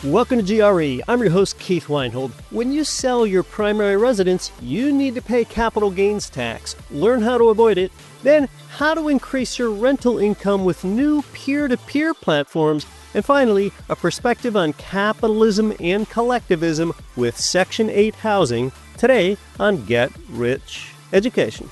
Welcome to GRE. I'm your host, Keith Weinhold. When you sell your primary residence, you need to pay capital gains tax. Learn how to avoid it. Then, how to increase your rental income with new peer-to-peer platforms. And finally, a perspective on capitalism and collectivism with Section 8 housing. Today on Get Rich Education.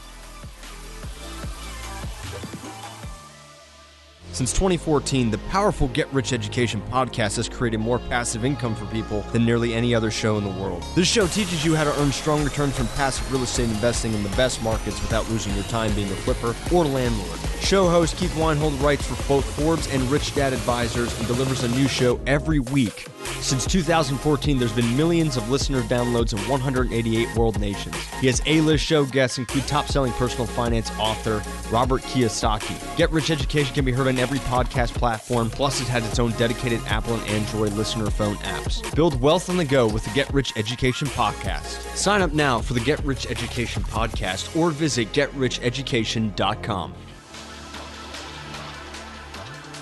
Since 2014, the powerful Get Rich Education podcast has created more passive income for people than nearly any other show in the world. This show teaches you how to earn strong returns from passive real estate investing in the best markets without losing your time being a flipper or landlord. Show host Keith Weinhold writes for both Forbes and Rich Dad Advisors and delivers a new show every week. Since 2014, there's been millions of listener downloads in 188 world nations. He has A-list show guests include top-selling personal finance author Robert Kiyosaki. Get Rich Education can be heard on every podcast platform, plus it has its own dedicated Apple and Android listener phone apps. Build wealth on the go with the Get Rich Education podcast. Sign up now for the Get Rich Education podcast or visit GetRichEducation.com.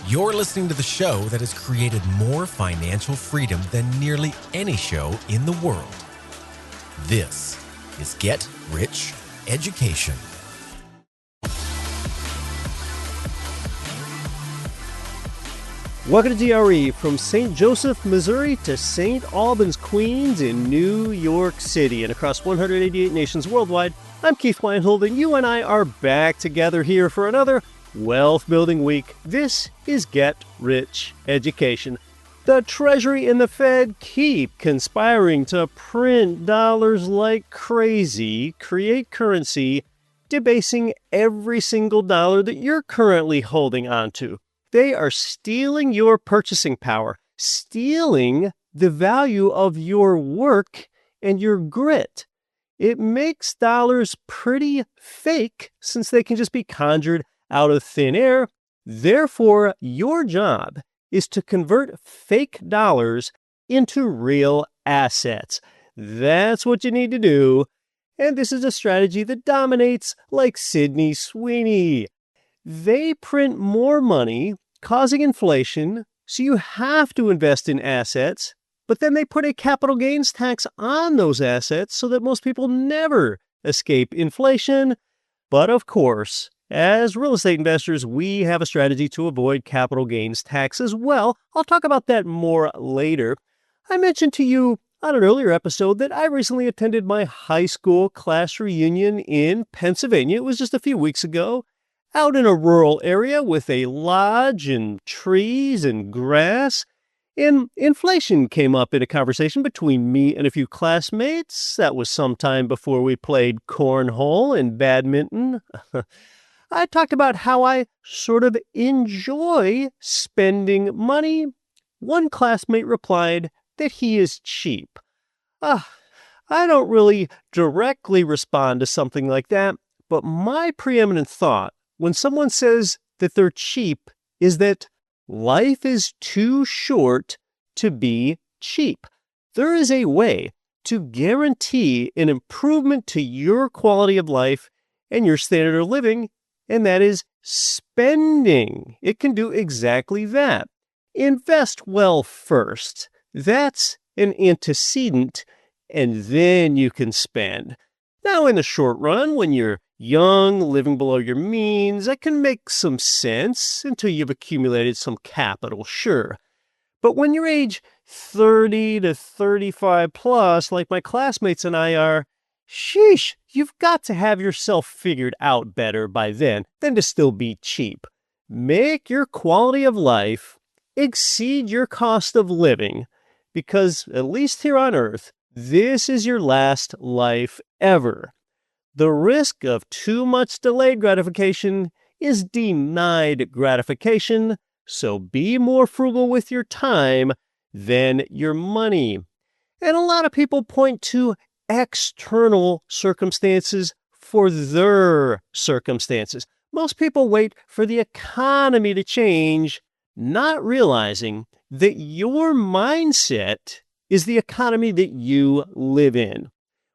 You're listening to the show that has created more financial freedom than nearly any show in the world. This is Get Rich Education. Welcome to GRE, from St. Joseph, Missouri to St. Albans, Queens in New York City and across 188 nations worldwide. I'm Keith Weinhold, and you and I are back together here for another Wealth Building Week. This is Get Rich Education. The Treasury and the Fed keep conspiring to print dollars like crazy, create currency, debasing every single dollar that you're currently holding onto. They are stealing your purchasing power, stealing the value of your work and your grit. It makes dollars pretty fake since they can just be conjured out of thin air. Therefore, your job is to convert fake dollars into real assets. That's what you need to do. And this is a strategy that dominates like Sydney Sweeney. They print more money, causing inflation, so you have to invest in assets, but then they put a capital gains tax on those assets so that most people never escape inflation. But of course, as real estate investors, we have a strategy to avoid capital gains tax as well. I'll talk about that more later. I mentioned to you on an earlier episode that I recently attended my high school class reunion in Pennsylvania. It was just a few weeks ago, out in a rural area with a lodge and trees and grass. And inflation came up in a conversation between me and a few classmates. That was sometime before we played cornhole and badminton. I talked about how I sort of enjoy spending money. One classmate replied that he is cheap. I don't really directly respond to something like that, but my preeminent thought when someone says that they're cheap is that life is too short to be cheap. There is a way to guarantee an improvement to your quality of life and your standard of living, and that is spending. It can do exactly that. Invest well first. That's an antecedent, and then you can spend. Now, in the short run, when you're young, living below your means, that can make some sense until you've accumulated some capital, sure. But when you're age 30 to 35 plus, like my classmates and I are, sheesh, you've got to have yourself figured out better by then than to still be cheap. Make your quality of life exceed your cost of living, because at least here on Earth, this is your last life ever. The risk of too much delayed gratification is denied gratification, so be more frugal with your time than your money. And a lot of people point to external circumstances for their circumstances. Most people wait for the economy to change, not realizing that your mindset is the economy that you live in.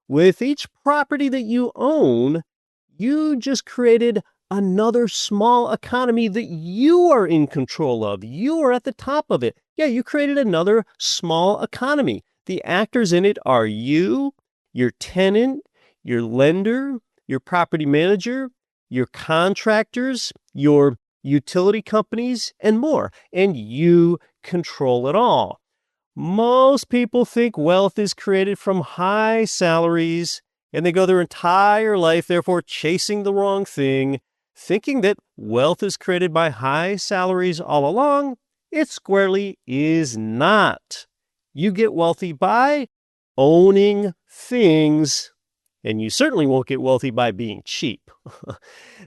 With each property that you own, you just created another small economy that you are in control of. You are at the top of it. Yeah, you created another small economy. The actors in it are you, your tenant, your lender, your property manager, your contractors, your utility companies, and more. And you control it all. Most people think wealth is created from high salaries, and they go their entire life, therefore, chasing the wrong thing, thinking that wealth is created by high salaries all along. It squarely is not. You get wealthy by owning things, and you certainly won't get wealthy by being cheap.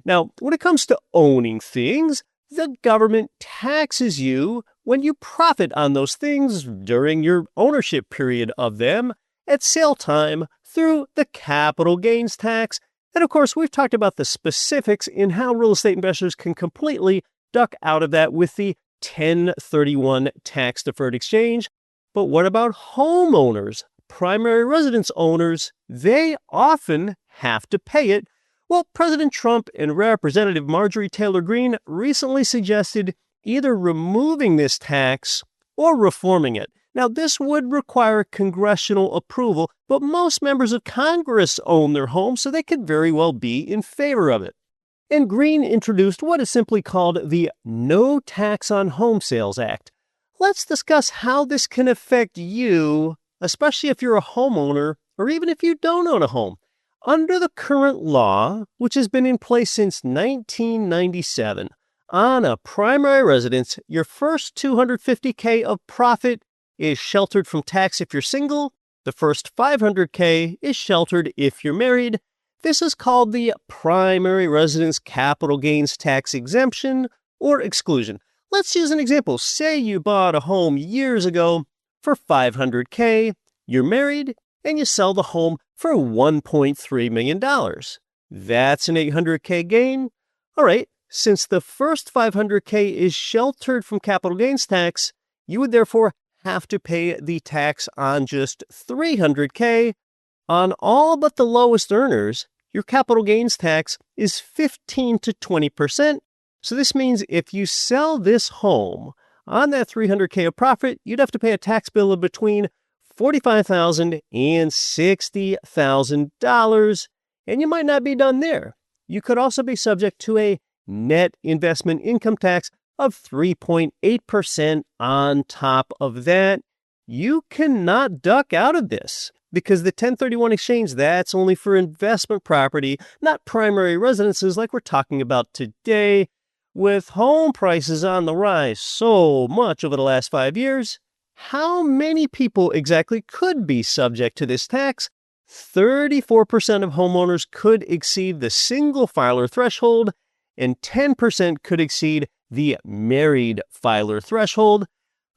Now, when it comes to owning things, the government taxes you when you profit on those things during your ownership period of them at sale time through the capital gains tax. And of course, we've talked about the specifics in how real estate investors can completely duck out of that with the 1031 tax-deferred exchange. But what about homeowners, primary residence owners? They often have to pay it. Well, President Trump and Representative Marjorie Taylor Greene recently suggested either removing this tax or reforming it. Now, this would require congressional approval, but most members of Congress own their homes, so they could very well be in favor of it. And Greene introduced what is simply called the No Tax on Home Sales Act. Let's discuss how this can affect you, especially if you're a homeowner or even if you don't own a home. Under the current law, which has been in place since 1997, on a primary residence, your first $250K of profit is sheltered from tax if you're single. The first $500K is sheltered if you're married. This is called the primary residence capital gains tax exemption or exclusion. Let's use an example. Say you bought a home years ago for $500K, you're married, and you sell the home for $1.3 million. That's an $800K gain. All right, since the first $500K is sheltered from capital gains tax, you would therefore have to pay the tax on just $300K. On all but the lowest earners, your capital gains tax is 15 to 20%. So this means if you sell this home on that $300K of profit, you'd have to pay a tax bill of between $45,000 and $60,000, and you might not be done there. You could also be subject to a net investment income tax of 3.8% on top of that. You cannot duck out of this because the 1031 exchange, that's only for investment property, not primary residences like we're talking about today. With home prices on the rise so much over the last 5 years, how many people exactly could be subject to this tax? 34% of homeowners could exceed the single filer threshold, and 10% could exceed the married filer threshold.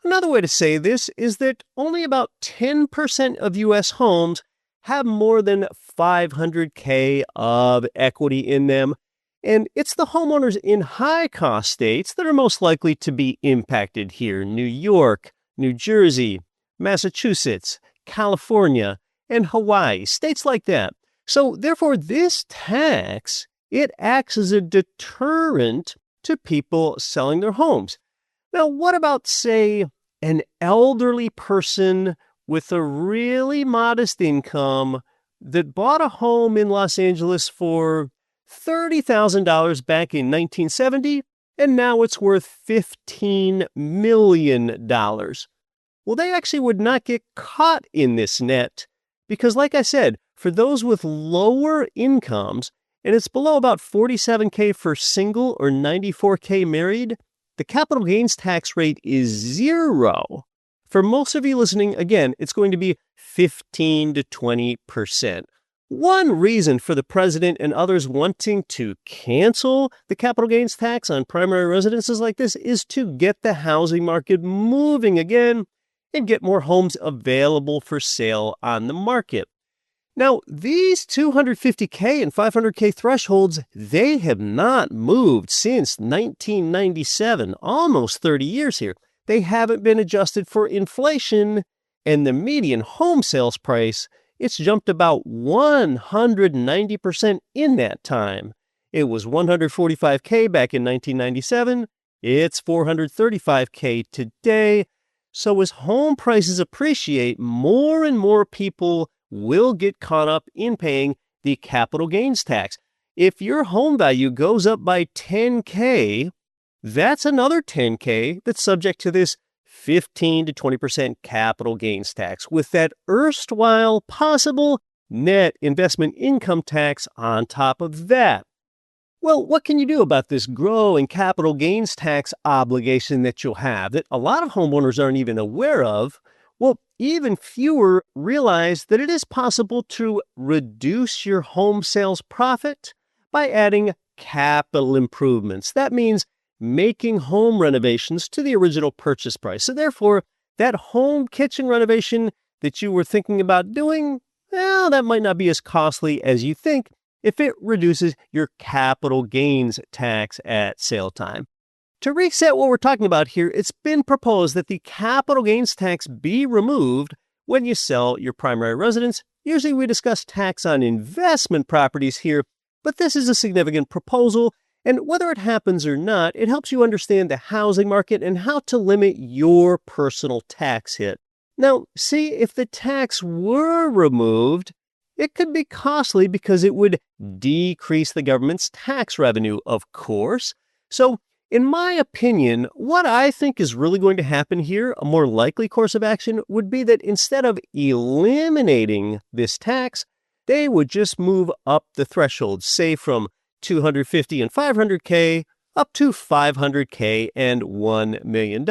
Another way to say this is that only about 10% of U.S. homes have more than $500K of equity in them. And it's the homeowners in high-cost states that are most likely to be impacted here. New York, New Jersey, Massachusetts, California, and Hawaii, states like that. So therefore, this tax, it acts as a deterrent to people selling their homes. Now, what about, say, an elderly person with a really modest income that bought a home in Los Angeles for $30,000 back in 1970, and now it's worth $15 million? Well, they actually would not get caught in this net because, like I said, for those with lower incomes, and it's below about $47K for single or $94K married, the capital gains tax rate is 0. For most of you listening, again, it's going to be 15 to 20%. One reason for the president and others wanting to cancel the capital gains tax on primary residences like this is to get the housing market moving again and get more homes available for sale on the market. Now, these $250K and $500K thresholds, they have not moved since 1997, almost 30 years here. They haven't been adjusted for inflation, and the median home sales price, it's jumped about 190% in that time. It was $145K back in 1997. It's $435K today. So as home prices appreciate, more and more people will get caught up in paying the capital gains tax. If your home value goes up by $10K, that's another $10K that's subject to this 15 to 20% capital gains tax, with that erstwhile possible net investment income tax on top of that. Well, what can you do about this growing capital gains tax obligation that you'll have that a lot of homeowners aren't even aware of? Well, even fewer realize that it is possible to reduce your home sales profit by adding capital improvements. That means making home renovations to the original purchase price. So therefore, that home kitchen renovation that you were thinking about doing, well, that might not be as costly as you think if it reduces your capital gains tax at sale time. To reset what we're talking about here, it's been proposed that the capital gains tax be removed when you sell your primary residence. Usually we discuss tax on investment properties here, but this is a significant proposal, and whether it happens or not, it helps you understand the housing market and how to limit your personal tax hit. Now, see, if the tax were removed, it could be costly because it would decrease the government's tax revenue, of course. So, in my opinion, what I think is really going to happen here, a more likely course of action, would be that instead of eliminating this tax, they would just move up the threshold, say from $250,000 and $500K up to $500K and $1 million.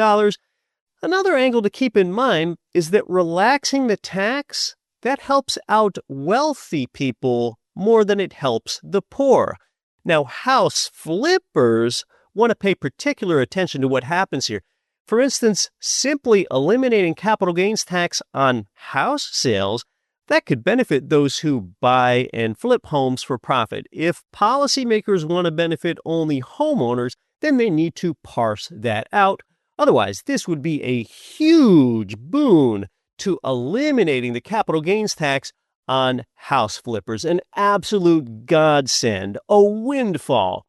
Another angle to keep in mind is that relaxing the tax, that helps out wealthy people more than it helps the poor. Now, house flippers want to pay particular attention to what happens here. For instance, simply eliminating capital gains tax on house sales, that could benefit those who buy and flip homes for profit. If policymakers want to benefit only homeowners, then they need to parse that out. Otherwise, this would be a huge boon to eliminating the capital gains tax on house flippers, an absolute godsend, a windfall.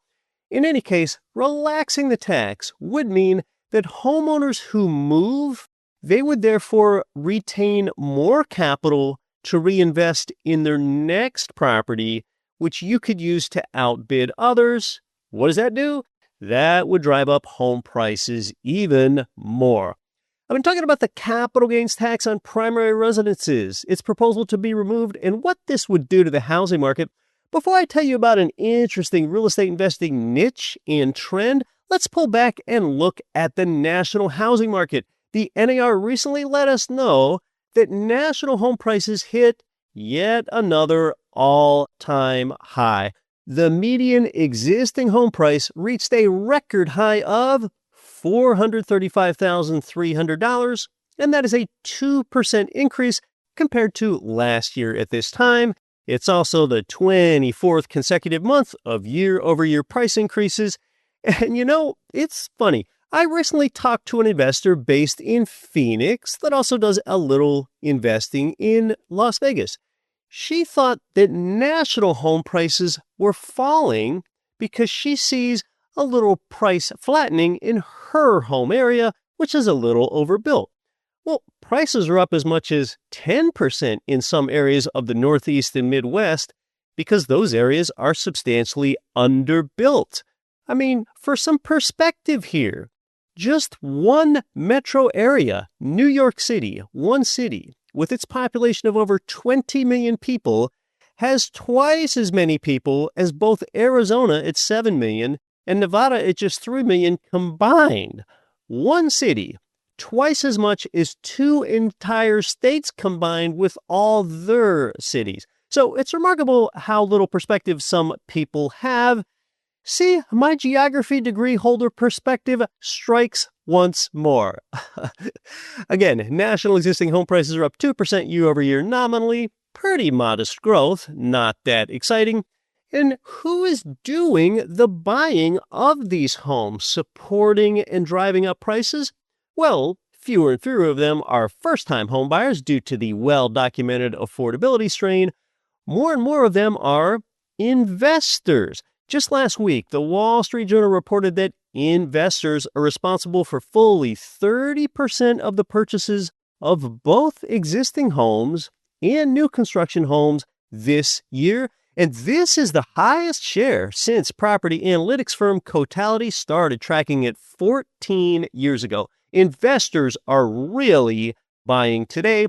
In any case, relaxing the tax would mean that homeowners who move, they would therefore retain more capital to reinvest in their next property, which you could use to outbid others. What does that do? That would drive up home prices even more. I've been talking about the capital gains tax on primary residences, its proposal to be removed, and what this would do to the housing market. Before I tell you about an interesting real estate investing niche and trend, let's pull back and look at the national housing market. The NAR recently let us know that national home prices hit yet another all-time high. The median existing home price reached a record high of $435,300, and that is a 2% increase compared to last year at this time. It's also the 24th consecutive month of year-over-year price increases. And you know, it's funny. I recently talked to an investor based in Phoenix that also does a little investing in Las Vegas. She thought that national home prices were falling because she sees a little price flattening in her home area, which is a little overbuilt. Well, prices are up as much as 10% in some areas of the Northeast and Midwest because those areas are substantially underbuilt. I mean, for some perspective here, just one metro area, New York City, one city, with its population of over 20 million people, has twice as many people as both Arizona at 7 million and Nevada at just 3 million combined. One city, twice as much as two entire states combined with all their cities. So it's remarkable how little perspective some people have. See, my geography degree holder perspective strikes once more. Again, national existing home prices are up 2% year over year nominally. Pretty modest growth, not that exciting. And who is doing the buying of these homes, supporting and driving up prices? Well, fewer and fewer of them are first-time home buyers due to the well-documented affordability strain. More and more of them are investors. Just last week, the Wall Street Journal reported that investors are responsible for fully 30% of the purchases of both existing homes and new construction homes this year. And this is the highest share since property analytics firm Cotality started tracking it 14 years ago. Investors are really buying today.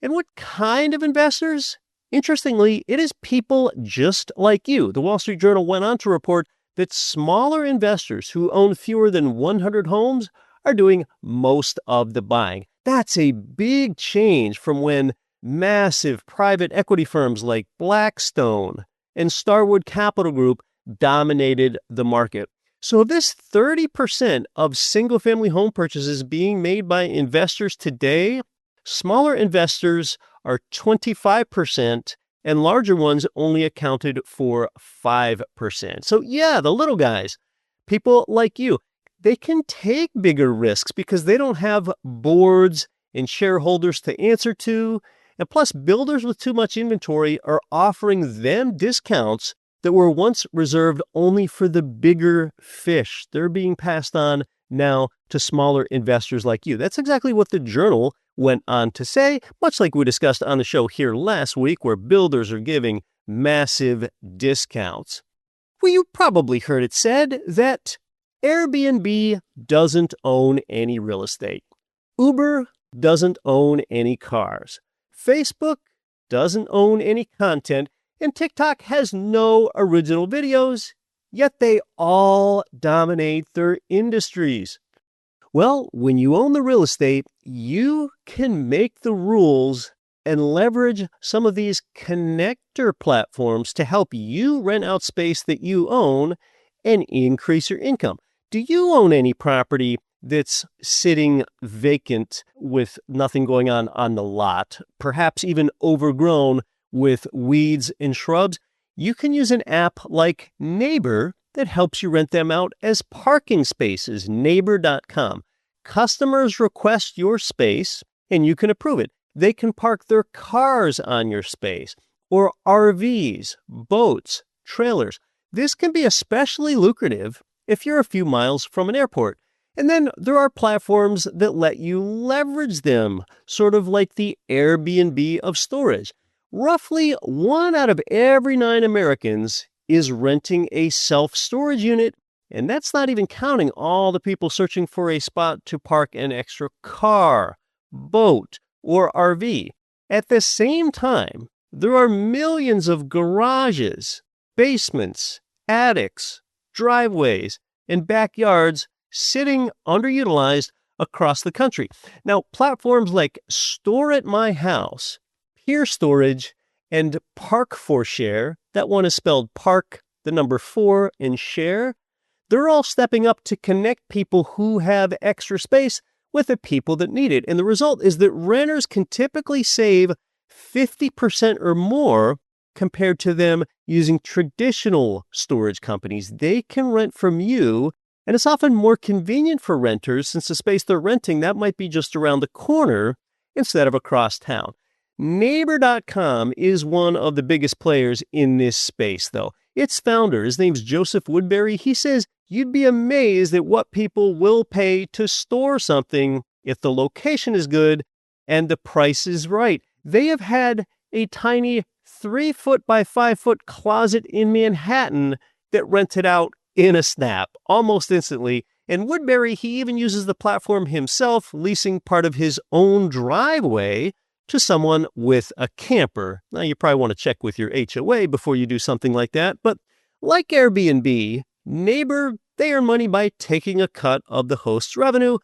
And what kind of investors? Interestingly, it is people just like you. The Wall Street Journal went on to report that smaller investors who own fewer than 100 homes are doing most of the buying. That's a big change from when massive private equity firms like Blackstone and Starwood Capital Group dominated the market. So of this 30% of single-family home purchases being made by investors today, smaller investors are 25%, and larger ones only accounted for 5%. So yeah, the little guys, people like you, they can take bigger risks because they don't have boards and shareholders to answer to. And plus, builders with too much inventory are offering them discounts that were once reserved only for the bigger fish. They're being passed on now to smaller investors like you. That's exactly what the Journal went on to say, much like we discussed on the show here last week, where builders are giving massive discounts. Well, you probably heard it said that Airbnb doesn't own any real estate. Uber doesn't own any cars. Facebook doesn't own any content. And TikTok has no original videos, yet they all dominate their industries. Well, when you own the real estate, you can make the rules and leverage some of these connector platforms to help you rent out space that you own and increase your income. Do you own any property that's sitting vacant with nothing going on the lot, perhaps even overgrown with weeds and shrubs? You can use an app like Neighbor that helps you rent them out as parking spaces, neighbor.com. Customers request your space and you can approve it. They can park their cars on your space, or RVs, boats, trailers. This can be especially lucrative if you're a few miles from an airport. And then there are platforms that let you leverage them, sort of like the Airbnb of storage. Roughly 1 out of every 9 Americans is renting a self-storage unit, and that's not even counting all the people searching for a spot to park an extra car, boat, or RV. At the same time, there are millions of garages, basements, attics, driveways, and backyards sitting underutilized across the country. Now, platforms like Store at My House, Peer Storage, and Park4Share, that one is spelled park, the number 4, and share, they're all stepping up to connect people who have extra space with the people that need it. And the result is that renters can typically save 50% or more compared to them using traditional storage companies. They can rent from you, and it's often more convenient for renters since the space they're renting, that might be just around the corner instead of across town. Neighbor.com is one of the biggest players in this space, though. Its founder, his name's Joseph Woodbury, he says you'd be amazed at what people will pay to store something if the location is good and the price is right. They have had a tiny 3-foot by 5-foot closet in Manhattan that rented out in a snap, almost instantly. And Woodbury, he even uses the platform himself, leasing part of his own driveway to someone with a camper. Now, you probably want to check with your HOA before you do something like that. But like Airbnb, Neighbor, they earn money by taking a cut of the host's revenue.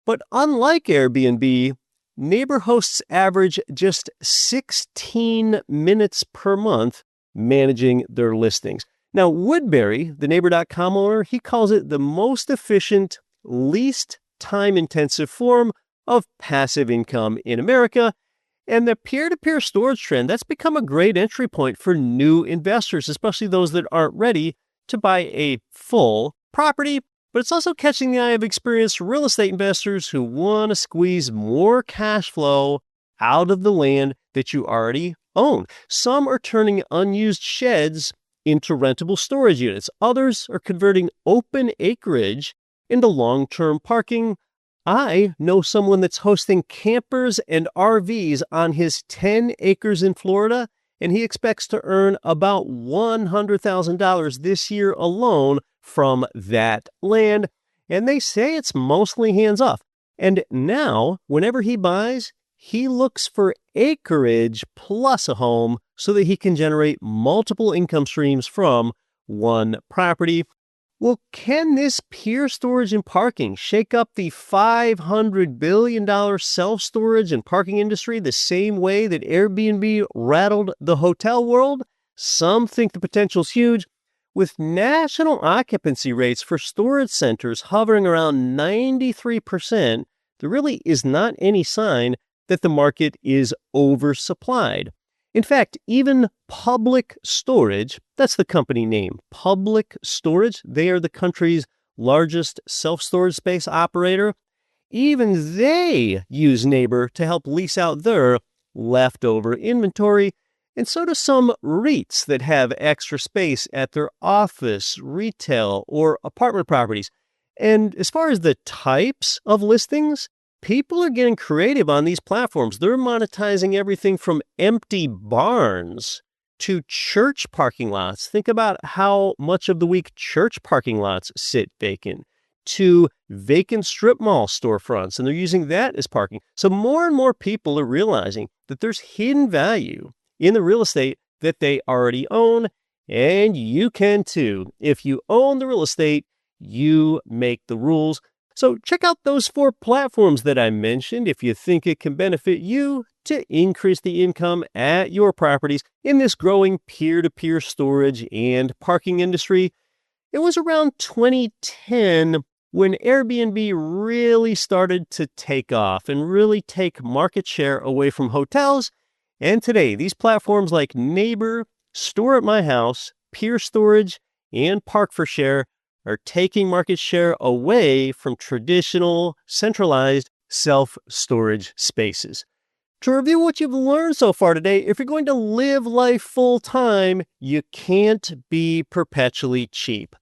But unlike Airbnb, Neighbor hosts average just 16 minutes per month managing their listings. Now, Woodbury, the Neighbor.com owner, he calls it the most efficient, least time-intensive form of passive income in America. And the peer-to-peer storage trend, that's become a great entry point for new investors, especially those that aren't ready to buy a full property. But it's also catching the eye of experienced real estate investors who want to squeeze more cash flow out of the land that you already own. Some are turning unused sheds into rentable storage units. Others are converting open acreage into long-term parking. I know someone that's hosting campers and RVs on his 10 acres in Florida, and he expects to earn about $100,000 this year alone from that land. And they say it's mostly hands-off. And now, whenever he buys, he looks for acreage plus a home so that he can generate multiple income streams from one property. Well, can this peer storage and parking shake up the $500 billion self-storage and parking industry the same way that Airbnb rattled the hotel world? Some think the potential's huge. With national occupancy rates for storage centers hovering around 93%, there really is not any sign that the market is oversupplied. In fact, even Public Storage, that's the company name, Public Storage, they are the country's largest self-storage space operator. Even they use Neighbor to help lease out their leftover inventory. And so do some REITs that have extra space at their office, retail, or apartment properties. And as far as the types of listings, people are getting creative on these platforms. They're monetizing everything from empty barns to church parking lots. Think about how much of the week church parking lots sit vacant, to vacant strip mall storefronts, and they're using that as parking. So more and more people are realizing that there's hidden value in the real estate that they already own, and you can too. If you own the real estate, you make the rules. So check out those 4 platforms that I mentioned if you think it can benefit you to increase the income at your properties in this growing peer-to-peer storage and parking industry. It was around 2010 when Airbnb really started to take off and really take market share away from hotels. And today, these platforms like Neighbor, Store at My House, Peer Storage, and Park for Share are taking market share away from traditional, centralized self-storage spaces. To review what you've learned so far today, if you're going to live life full-time, you can't be perpetually cheap.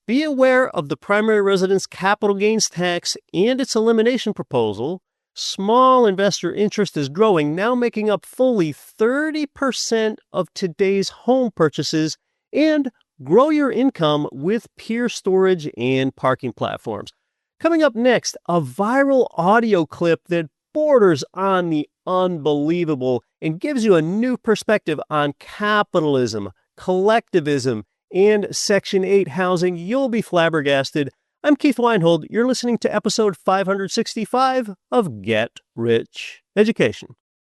Be aware of the primary residence capital gains tax and its elimination proposal. Small investor interest is growing, now making up fully 30% of today's home purchases, and grow your income with peer storage and parking platforms. Coming up next, a viral audio clip that borders on the unbelievable and gives you a new perspective on capitalism, collectivism, and Section 8 housing. You'll be flabbergasted. I'm Keith Weinhold. You're listening to episode 565 of Get Rich Education.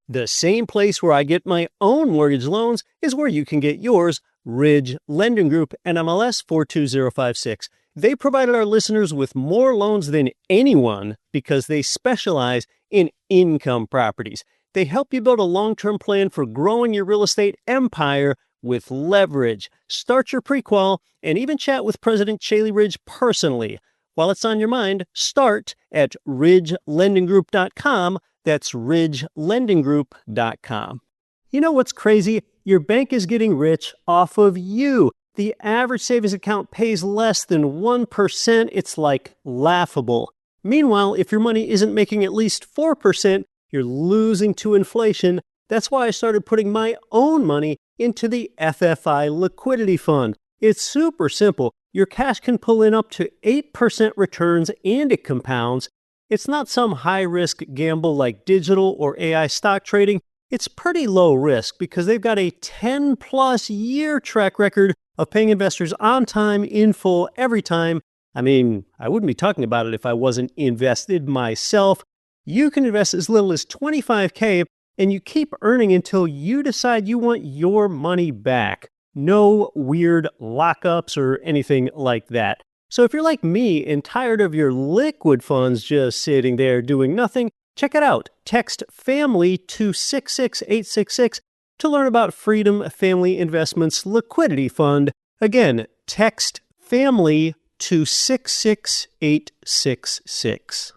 The same place where I get my own mortgage loans is where you can get yours. Ridge Lending Group, NMLS 42056. They provided our listeners with more loans than anyone because they specialize in income properties. They help you build a long-term plan for growing your real estate empire with leverage. Start your pre-qual and even chat with President Chaley Ridge personally. While it's on your mind, start at ridgelendinggroup.com. That's ridgelendinggroup.com. You know what's crazy? Your bank is getting rich off of you. The average savings account pays less than 1%. It's like laughable. Meanwhile, if your money isn't making at least 4%, you're losing to inflation. That's why I started putting my own money into the FFI Liquidity Fund. It's super simple. Your cash can pull in up to 8% returns and it compounds. It's not some high-risk gamble like digital or AI stock trading. It's pretty low risk because they've got a 10-plus year track record of paying investors on time, in full, every time. I mean, I wouldn't be talking about it if I wasn't invested myself. You can invest as little as $25K, and you keep earning until you decide you want your money back. No weird lockups or anything like that. So if you're like me and tired of your liquid funds just sitting there doing nothing, check it out. Text FAMILY to 66866 to learn about Freedom Family Investments Liquidity Fund. Again, text FAMILY to 66866.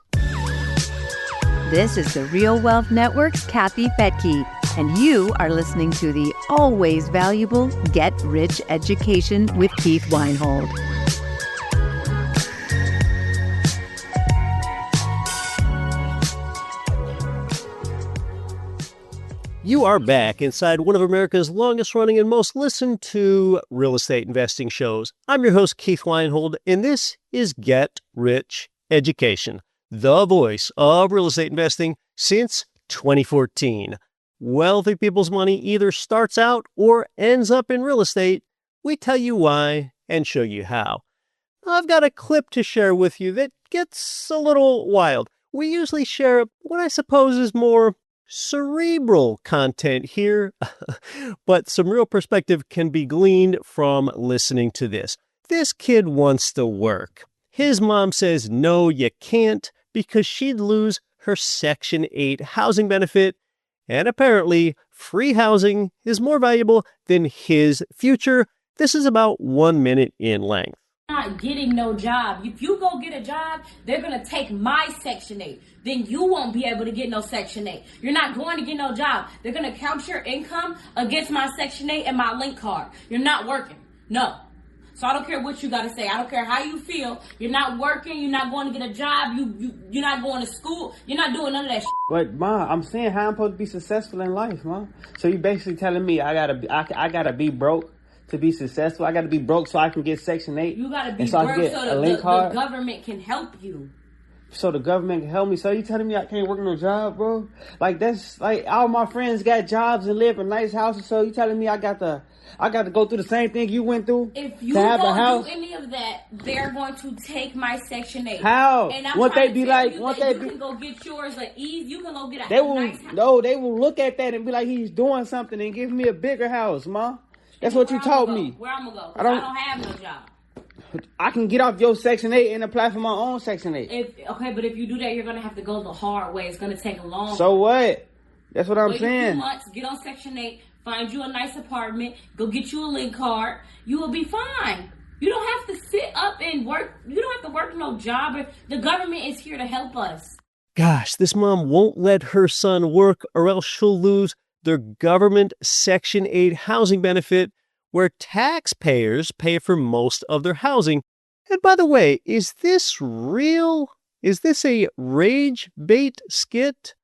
This is the Real Wealth Network's Kathy Fettke, and you are listening to the always valuable Get Rich Education with Keith Weinhold. You are back inside one of America's longest running and most listened to real estate investing shows. I'm your host, Keith Weinhold, and this is Get Rich Education, the voice of real estate investing since 2014. Wealthy people's money either starts out or ends up in real estate. We tell you why and show you how. I've got a clip to share with you that gets a little wild. We usually share what I suppose is more cerebral content here, but some real perspective can be gleaned from listening to this. This kid wants to work. His mom says, no, you can't, because she'd lose her Section 8 housing benefit, and apparently free housing is more valuable than his future. This is about 1 minute in length. Not getting no job. If you go get a job, they're going to take my Section 8. Then you won't be able to get no Section 8. You're not going to get no job. They're going to count your income against my Section 8 and my link card. You're not working. No. So I don't care what you got to say. I don't care how you feel. You're not working. You're not going to get a job. You're not going to school. You're not doing none of that shit. But Ma, I'm saying how I'm supposed to be successful in life, Ma. So you basically telling me I gotta be broke to be successful? I gotta be broke so I can get Section 8? You gotta be so broke so the government can help you. So the government can help me? So you telling me I can't work no job, bro? Like, that's like all my friends got jobs and live in nice houses. So you telling me I got to go through the same thing you went through? If you to have a house? Do any of that, they're going to take my Section 8. How? And I'm Won't they trying be to tell like? you Won't that they you be? can go get yours at ease. You can go get They will. nice house. No, they will look at that and be like, he's doing something and give me a bigger house, Ma. That's what you told me. Where I'm gonna go? I don't have no job. I can get off your Section 8 and apply for my own Section 8. But if you do that, you're gonna have to go the hard way. It's gonna take long. So what? That's what I'm Wait saying. a few months, get on Section 8, find you a nice apartment, go get you a link card. You will be fine. You don't have to sit up and work. You don't have to work no job. The government is here to help us. Gosh, this mom won't let her son work or else she'll lose their government Section 8 housing benefit, where taxpayers pay for most of their housing. And by the way, is this real? Is this a rage bait skit?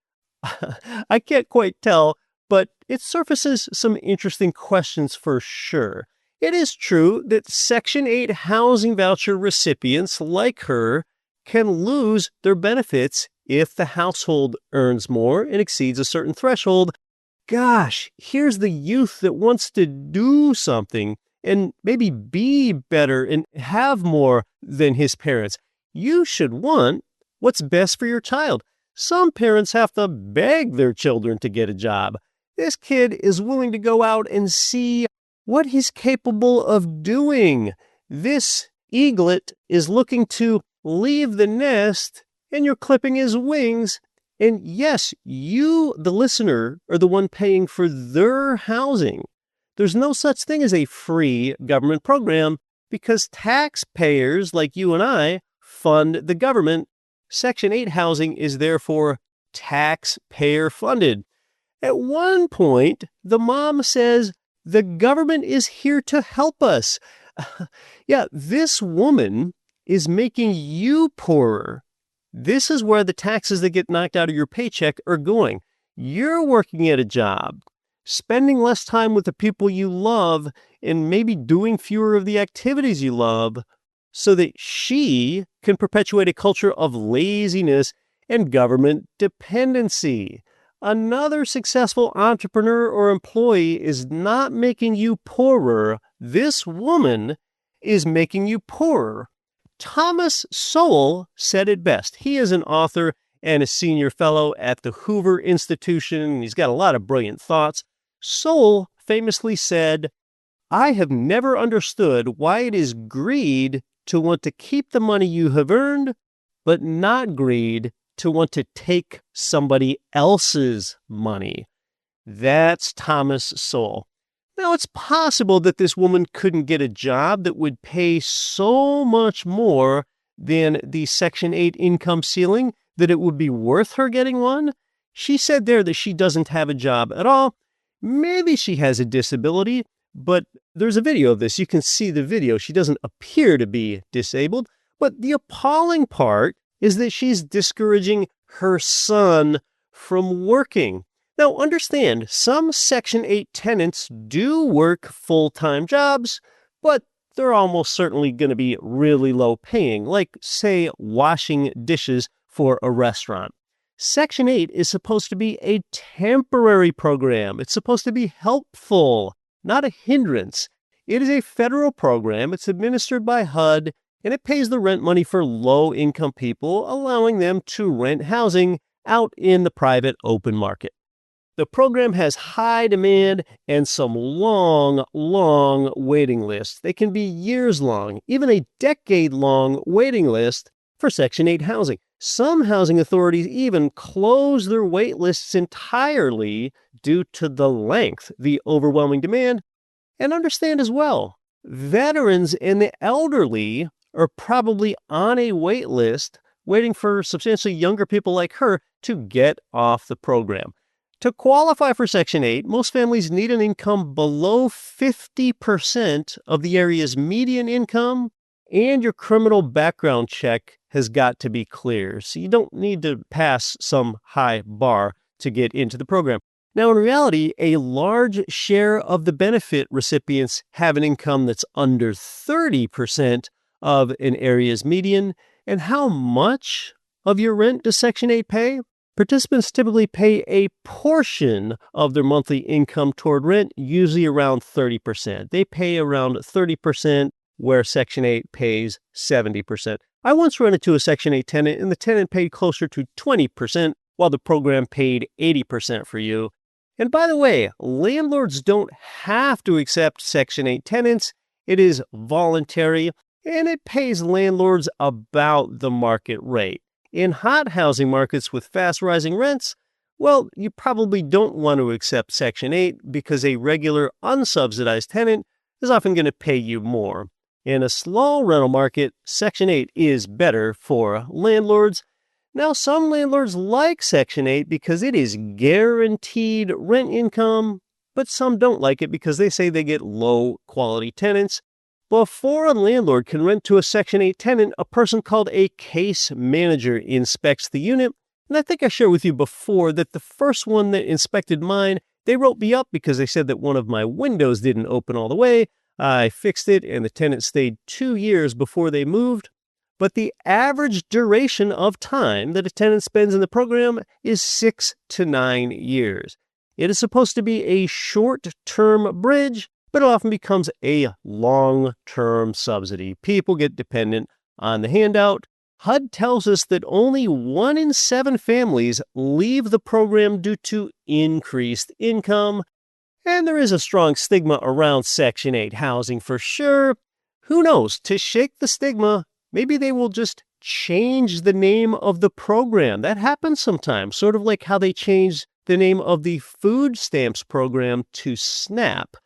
I can't quite tell, but it surfaces some interesting questions for sure. It is true that Section 8 housing voucher recipients like her can lose their benefits if the household earns more and exceeds a certain threshold. Gosh, here's the youth that wants to do something and maybe be better and have more than his parents. You should want what's best for your child. Some parents have to beg their children to get a job. This kid is willing to go out and see what he's capable of doing. This eaglet is looking to leave the nest, and you're clipping his wings. And yes, you, the listener, are the one paying for their housing. There's no such thing as a free government program because taxpayers like you and I fund the government. Section 8 housing is therefore taxpayer funded. At one point, the mom says, the government is here to help us. Yeah, this woman is making you poorer. This is where the taxes that get knocked out of your paycheck are going. You're working at a job, spending less time with the people you love, and maybe doing fewer of the activities you love, so that she can perpetuate a culture of laziness and government dependency. Another successful entrepreneur or employee is not making you poorer. This woman is making you poorer. Thomas Sowell said it best. He is an author and a senior fellow at the Hoover Institution. He's got a lot of brilliant thoughts. Sowell famously said, I have never understood why it is greed to want to keep the money you have earned, but not greed to want to take somebody else's money. That's Thomas Sowell. Now, it's possible that this woman couldn't get a job that would pay so much more than the Section 8 income ceiling that it would be worth her getting one. She said there that she doesn't have a job at all, Maybe she has a disability, but there's a video of this. You can see the video. She doesn't appear to be disabled, but the appalling part is that she's discouraging her son from working. Now, understand, some Section 8 tenants do work full-time jobs, but they're almost certainly going to be really low paying, like, say, washing dishes for a restaurant. Section 8 is supposed to be a temporary program. It's supposed to be helpful, not a hindrance. It is a federal program. It's administered by HUD, and it pays the rent money for low-income people, allowing them to rent housing out in the private open market. The program has high demand and some long waiting lists. They can be years long, even a decade-long waiting list for Section 8 housing. Some housing authorities even close their wait lists entirely due to the length, the overwhelming demand. And understand as well, veterans and the elderly are probably on a wait list waiting for substantially younger people like her to get off the program. To qualify for Section 8, most families need an income below 50% of the area's median income, and your criminal background check has got to be clear. So you don't need to pass some high bar to get into the program. Now, in reality, a large share of the benefit recipients have an income that's under 30% of an area's median. And how much of your rent does Section 8 pay? Participants typically pay a portion of their monthly income toward rent, usually around 30%. They pay around 30%, where Section 8 pays 70%. I once ran into a Section 8 tenant, and the tenant paid closer to 20%, while the program paid 80% for you. And by the way, landlords don't have to accept Section 8 tenants. It is voluntary, and it pays landlords about the market rate. In hot housing markets with fast rising rents, well, you probably don't want to accept Section 8 because a regular unsubsidized tenant is often going to pay you more. In a slow rental market, Section 8 is better for landlords. Now, some landlords like Section 8 because it is guaranteed rent income, but some don't like it because they say they get low-quality tenants. Before a landlord can rent to a Section 8 tenant, a person called a case manager inspects the unit. And I think I shared with you before that the first one that inspected mine, they wrote me up because they said that one of my windows didn't open all the way. I fixed it, and the tenant stayed 2 years before they moved. But the average duration of time that a tenant spends in the program is 6 to 9 years. It is supposed to be a short-term bridge, but it often becomes a long-term subsidy. People get dependent on the handout. HUD tells us that only 1 in 7 families leave the program due to increased income. And there is a strong stigma around Section 8 housing for sure. Who knows? To shake the stigma, maybe they will just change the name of the program. That happens sometimes, sort of like how they changed the name of the food stamps program to SNAP.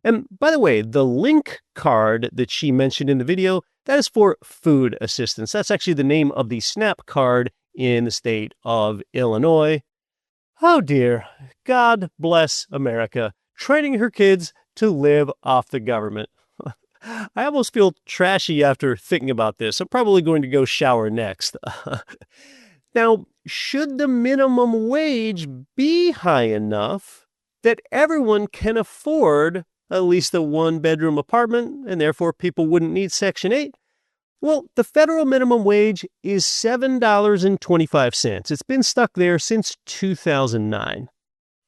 And by the way, the link card that she mentioned in the video, that is for food assistance. That's actually the name of the SNAP card in the state of Illinois. Oh dear, God bless America, training her kids to live off the government. I almost feel trashy after thinking about this. I'm probably going to go shower next. Now, should the minimum wage be high enough that everyone can afford at least a 1-bedroom apartment, and therefore people wouldn't need Section 8? Well, the federal minimum wage is $7.25. It's been stuck there since 2009.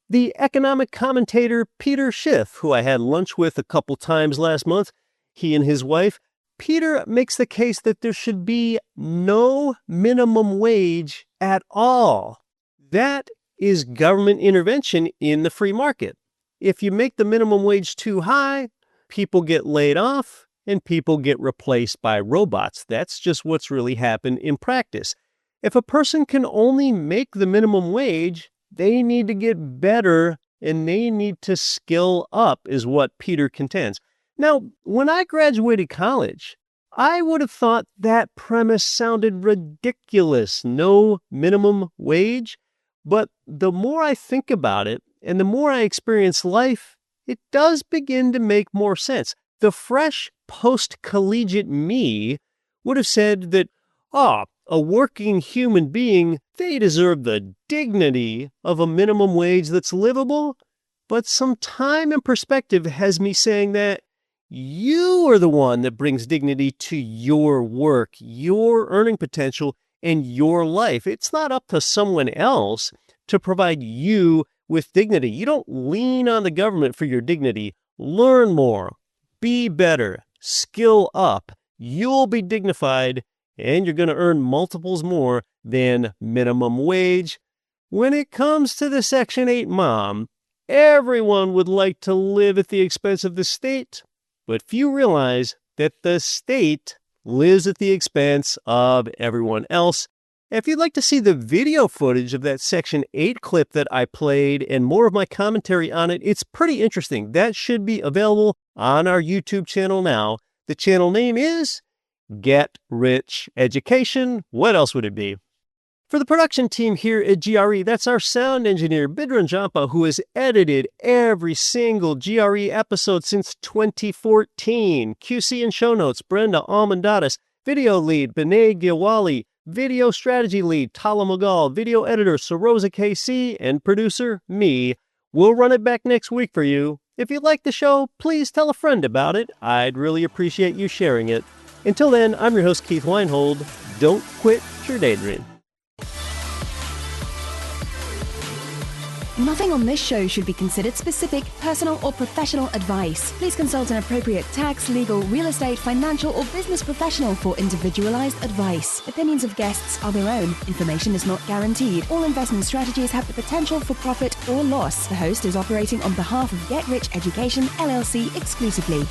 The economic commentator Peter Schiff, who I had lunch with a couple times last month, he and his wife, Peter makes the case that there should be no minimum wage at all. That is government intervention in the free market. If you make the minimum wage too high, people get laid off and people get replaced by robots. That's just what's really happened in practice. If a person can only make the minimum wage, they need to get better and they need to skill up, is what Peter contends. Now, when I graduated college, I would have thought that premise sounded ridiculous, no minimum wage. But the more I think about it, And the more I experience life, it does begin to make more sense. The fresh post-collegiate me would have said that, a working human being, they deserve the dignity of a minimum wage that's livable. But some time and perspective has me saying that you are the one that brings dignity to your work, your earning potential, and your life. It's not up to someone else to provide you with dignity. You don't lean on the government for your dignity. Learn more, be better, skill up. You'll be dignified, and you're going to earn multiples more than minimum wage. When it comes to the Section 8 mom, everyone would like to live at the expense of the state, but few realize that the state lives at the expense of everyone else. If you'd like to see the video footage of that Section 8 clip that I played and more of my commentary on it, it's pretty interesting. That should be available on our YouTube channel now. The channel name is Get Rich Education. What else would it be? For the production team here at GRE, that's our sound engineer, Bidran Jampa, who has edited every single GRE episode since 2014. QC and show notes, Brenda Almondatis. Video lead, Benet Giawali. Video strategy lead, Tala Mughal. Video editor, Sarosa KC. And producer, me. We'll run it back next week for you. If you like the show, please tell a friend about it. I'd really appreciate you sharing it. Until then, I'm your host, Keith Weinhold. Don't quit your daydream. Nothing on this show should be considered specific, personal, or professional advice. Please consult an appropriate tax, legal, real estate, financial, or business professional for individualized advice. Opinions of guests are their own. Information is not guaranteed. All investment strategies have the potential for profit or loss. The host is operating on behalf of Get Rich Education, LLC exclusively.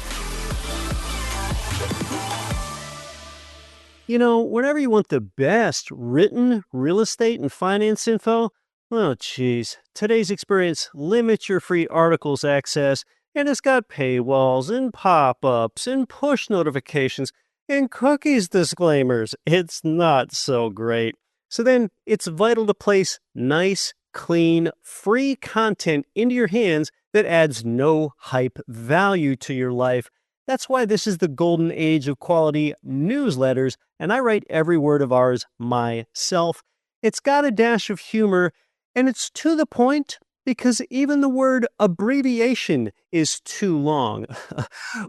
You know, whenever you want the best written real estate and finance info, oh, geez. Today's Experience limits your free articles access, and it's got paywalls and pop-ups and push notifications and cookies disclaimers. It's not so great. So then it's vital to place nice, clean, free content into your hands that adds no hype value to your life. That's why this is the golden age of quality newsletters, and I write every word of ours myself. It's got a dash of humor, and it's to the point because even the word abbreviation is too long.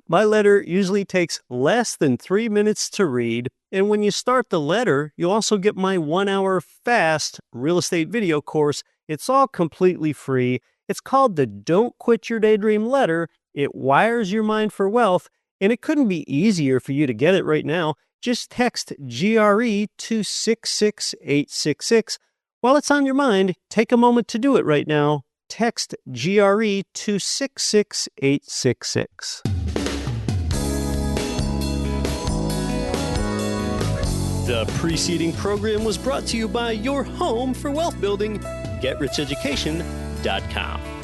My letter usually takes less than 3 minutes to read, and when you start the letter, you'll also get my 1-hour fast real estate video course. It's all completely free. It's called the Don't Quit Your Daydream letter. It wires your mind for wealth, and it couldn't be easier for you to get it right now. Just text GRE to 66866. While it's on your mind, take a moment to do it right now. Text GRE to 66866. The preceding program was brought to you by your home for wealth building, GetRichEducation.com.